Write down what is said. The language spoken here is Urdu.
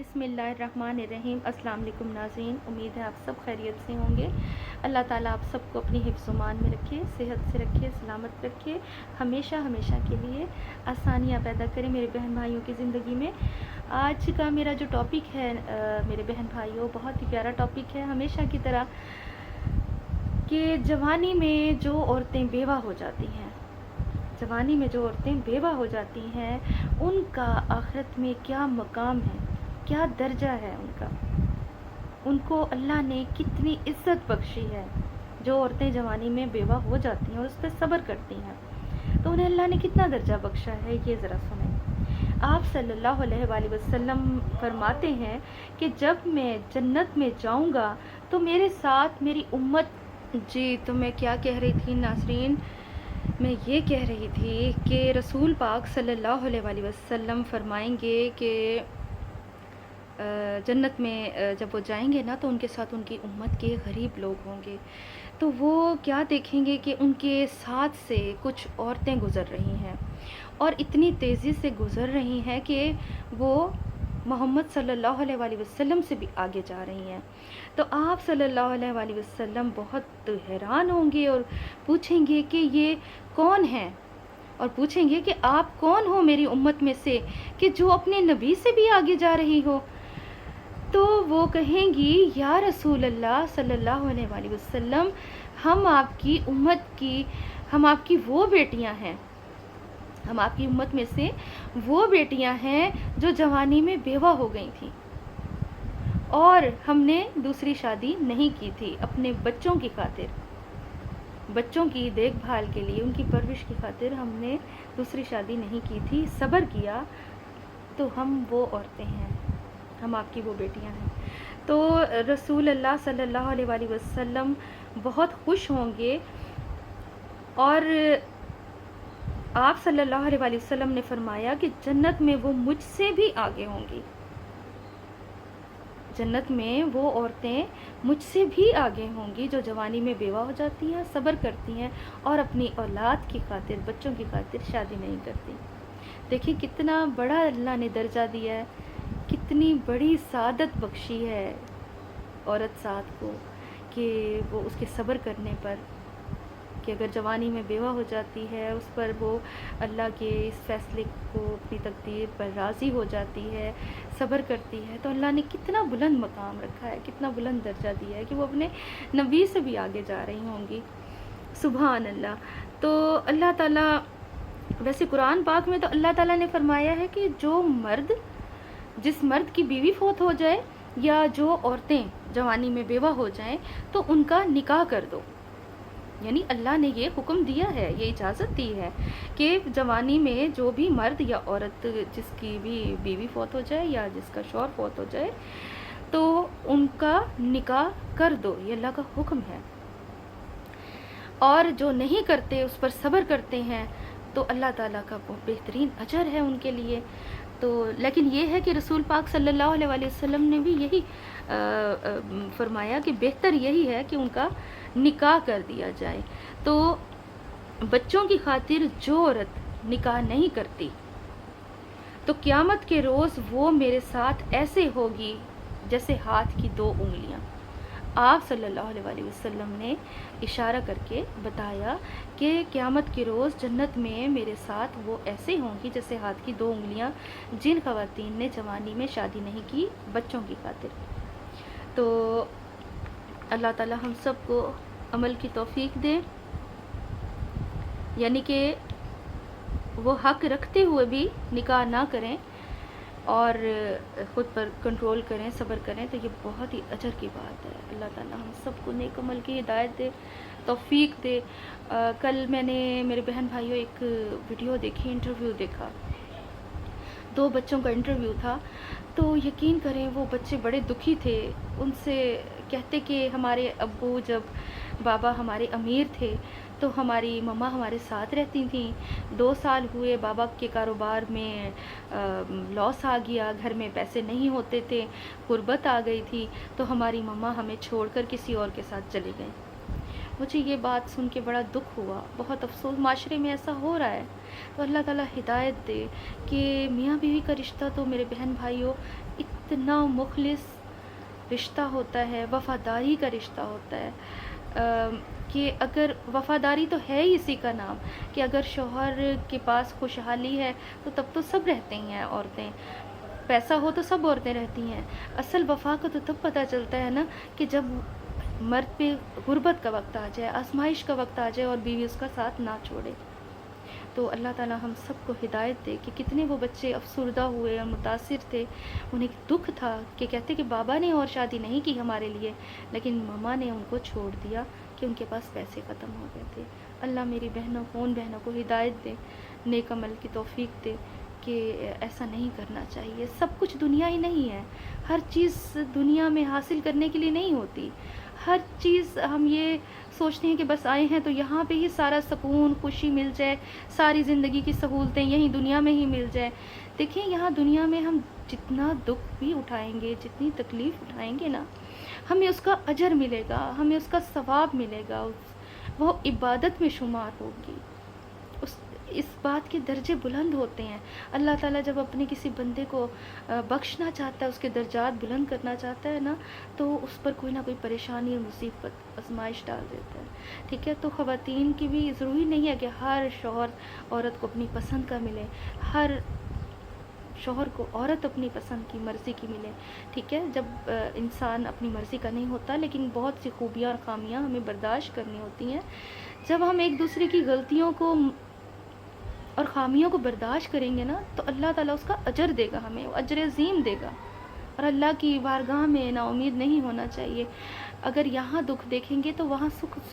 بسم اللہ الرحمن الرحیم۔ السلام علیکم ناظرین، امید ہے آپ سب خیریت سے ہوں گے۔ اللہ تعالیٰ آپ سب کو اپنی حفظ و امان میں رکھے، صحت سے رکھے، سلامت رکھے، ہمیشہ کے لیے آسانیاں پیدا کرے میرے بہن بھائیوں کی زندگی میں۔ آج کا میرا جو ٹاپک ہے میرے بہن بھائیوں، بہت ہی پیارا ٹاپک ہے، ہمیشہ کی طرح کہ جوانی میں جو عورتیں بیوہ ہو جاتی ہیں، جوانی میں جو عورتیں بیوہ ہو جاتی ہیں ان کا آخرت میں کیا مقام ہے، کیا درجہ ہے ان کا، ان کو اللہ نے کتنی عزت بخشی ہے۔ جو عورتیں جوانی میں بیوہ ہو جاتی ہیں اور اس پہ صبر کرتی ہیں تو انہیں اللہ نے کتنا درجہ بخشا ہے، یہ ذرا سنیں۔ آپ صلی اللہ علیہ وآلہ وسلم فرماتے ہیں کہ جب میں جنت میں جاؤں گا تو میرے ساتھ میری امت، جی تو میں کیا کہہ رہی تھی ناظرین، میں یہ کہہ رہی تھی کہ رسول پاک صلی اللہ علیہ وآلہ وسلم فرمائیں گے کہ جنت میں جب وہ جائیں گے نا تو ان کے ساتھ ان کی امت کے غریب لوگ ہوں گے، تو وہ کیا دیکھیں گے کہ ان کے ساتھ سے کچھ عورتیں گزر رہی ہیں اور اتنی تیزی سے گزر رہی ہیں کہ وہ محمد صلی اللہ علیہ وآلہ وسلم سے بھی آگے جا رہی ہیں۔ تو آپ صلی اللہ علیہ وآلہ وسلم بہت حیران ہوں گے اور پوچھیں گے کہ یہ کون ہیں، اور پوچھیں گے کہ آپ کون ہو میری امت میں سے کہ جو اپنے نبی سے بھی آگے جا رہی ہو۔ تو وہ کہیں گی یا رسول اللہ صلی اللہ علیہ وآلہ وسلم، ہم آپ کی امت کی، ہم آپ کی وہ بیٹیاں ہیں، ہم آپ کی امت میں سے وہ بیٹیاں ہیں جو جوانی میں بیوہ ہو گئی تھیں اور ہم نے دوسری شادی نہیں کی تھی، اپنے بچوں کی خاطر، بچوں کی دیکھ بھال کے لیے، ان کی پرورش کی خاطر ہم نے دوسری شادی نہیں کی تھی، صبر کیا، تو ہم وہ عورتیں ہیں، ہم آپ کی وہ بیٹیاں ہیں۔ تو رسول اللہ صلی اللہ علیہ وآلہ وسلم بہت خوش ہوں گے، اور آپ صلی اللہ علیہ وآلہ وسلم نے فرمایا کہ جنت میں وہ مجھ سے بھی آگے ہوں گی، جنت میں وہ عورتیں مجھ سے بھی آگے ہوں گی جو جوانی میں بیوہ ہو جاتی ہیں، صبر کرتی ہیں اور اپنی اولاد کی خاطر، بچوں کی خاطر شادی نہیں کرتی۔ دیکھیں کتنا بڑا اللہ نے درجہ دیا ہے، کتنی بڑی سعادت بخشی ہے عورت ساتھ کو کہ وہ اس کے صبر کرنے پر، کہ اگر جوانی میں بیوہ ہو جاتی ہے اس پر وہ اللہ کے اس فیصلے کو، اپنی تقدیر پر راضی ہو جاتی ہے، صبر کرتی ہے، تو اللہ نے کتنا بلند مقام رکھا ہے، کتنا بلند درجہ دیا ہے کہ وہ اپنے نبی سے بھی آگے جا رہی ہوں گی۔ سبحان اللہ۔ تو اللہ تعالیٰ، ویسے قرآن پاک میں تو اللہ تعالیٰ نے فرمایا ہے کہ جو مرد، جس مرد کی بیوی فوت ہو جائے یا جو عورتیں جوانی میں بیوہ ہو جائیں تو ان کا نکاح کر دو، یعنی اللہ نے یہ حکم دیا ہے، یہ اجازت دی ہے کہ جوانی میں جو بھی مرد یا عورت جس کی بھی بیوی فوت ہو جائے یا جس کا شوہر فوت ہو جائے تو ان کا نکاح کر دو، یہ اللہ کا حکم ہے، اور جو نہیں کرتے اس پر صبر کرتے ہیں تو اللہ تعالیٰ کا بہت بہترین اجر ہے ان کے لیے۔ تو لیکن یہ ہے کہ رسول پاک صلی اللہ علیہ وآلہ وسلم نے بھی یہی فرمایا کہ بہتر یہی ہے کہ ان کا نکاح کر دیا جائے۔ تو بچوں کی خاطر جو عورت نکاح نہیں کرتی تو قیامت کے روز وہ میرے ساتھ ایسے ہوگی جیسے ہاتھ کی دو انگلیاں۔ آپ صلی اللہ علیہ وآلہ وسلم نے اشارہ کر کے بتایا کہ قیامت کے روز جنت میں میرے ساتھ وہ ایسے ہوں گی جیسے ہاتھ کی دو انگلیاں، جن خواتین نے جوانی میں شادی نہیں کی بچوں کی خاطر۔ تو اللہ تعالی ہم سب کو عمل کی توفیق دے، یعنی کہ وہ حق رکھتے ہوئے بھی نکاح نہ کریں اور خود پر کنٹرول کریں، صبر کریں، تو یہ بہت ہی اجر کی بات ہے۔ اللہ تعالیٰ ہم سب کو نیک عمل کی ہدایت دے، توفیق دے۔ کل میں نے میرے بہن بھائیوں ایک ویڈیو دیکھی، انٹرویو دیکھا، 2 بچوں کا انٹرویو تھا، تو یقین کریں وہ بچے بڑے دکھی تھے، ان سے کہتے کہ ہمارے ابو، جب بابا ہمارے امیر تھے تو ہماری مما ہمارے ساتھ رہتی تھیں، 2 سال ہوئے بابا کے کاروبار میں لاس آ گیا، گھر میں پیسے نہیں ہوتے تھے، غربت آ گئی تھی، تو ہماری مما ہمیں چھوڑ کر کسی اور کے ساتھ چلے گئے۔ مجھے یہ بات سن کے بڑا دکھ ہوا، بہت افسوس، معاشرے میں ایسا ہو رہا ہے۔ تو اللہ تعالیٰ ہدایت دے کہ میاں بیوی کا رشتہ تو میرے بہن بھائیوں اتنا مخلص رشتہ ہوتا ہے، وفاداری کا رشتہ ہوتا ہے، کہ اگر وفاداری تو ہے ہی اسی کا نام، کہ اگر شوہر کے پاس خوشحالی ہے تو تب تو سب رہتے ہی ہیں عورتیں، پیسہ ہو تو سب عورتیں رہتی ہیں۔ اصل وفا کا تو تب پتہ چلتا ہے نا کہ جب مرد پہ غربت کا وقت آ جائے، آزمائش کا وقت آ جائے اور بیوی اس کا ساتھ نہ چھوڑے۔ تو اللہ تعالیٰ ہم سب کو ہدایت دے کہ کتنے وہ بچے افسردہ ہوئے اور متاثر تھے، انہیں دکھ تھا کہ کہتے کہ بابا نے اور شادی نہیں کی ہمارے لیے، لیکن ماما نے ان کو چھوڑ دیا کہ ان کے پاس پیسے ختم ہو گئے تھے۔ اللہ میری بہنوں کو، ان بہنوں کو ہدایت دے، نیک عمل کی توفیق دے کہ ایسا نہیں کرنا چاہیے۔ سب کچھ دنیا ہی نہیں ہے، ہر چیز دنیا میں حاصل کرنے کے لیے نہیں ہوتی۔ ہر چیز ہم یہ سوچتے ہیں کہ بس آئے ہیں تو یہاں پہ ہی سارا سکون خوشی مل جائے، ساری زندگی کی سہولتیں یہیں دنیا میں ہی مل جائے۔ دیکھیں یہاں دنیا میں ہم جتنا دکھ بھی اٹھائیں گے، جتنی تکلیف اٹھائیں گے نا، ہمیں اس کا اجر ملے گا، ہمیں اس کا ثواب ملے گا، وہ عبادت میں شمار ہوگی، اس بات کے درجے بلند ہوتے ہیں۔ اللہ تعالیٰ جب اپنے کسی بندے کو بخشنا چاہتا ہے، اس کے درجات بلند کرنا چاہتا ہے نا، تو اس پر کوئی نہ کوئی پریشانی اور مصیبت آزمائش ڈال دیتا ہے، ٹھیک ہے۔ تو خواتین کی بھی ضروری نہیں ہے کہ ہر شوہر عورت کو اپنی پسند کا ملے، ہر شوہر کو عورت اپنی پسند کی مرضی کی ملے، ٹھیک ہے۔ جب انسان اپنی مرضی کا نہیں ہوتا، لیکن بہت سی خوبیاں اور خامیاں ہمیں برداشت کرنی ہوتی ہیں۔ جب ہم ایک دوسرے کی غلطیوں کو اور خامیوں کو برداشت کریں گے نا، تو اللہ تعالیٰ اس کا اجر دے گا، ہمیں وہ اجر عظیم دے گا، اور اللہ کی بارگاہ میں نا امید نہیں ہونا چاہیے۔ اگر یہاں دکھ دیکھیں گے تو وہاں سکھ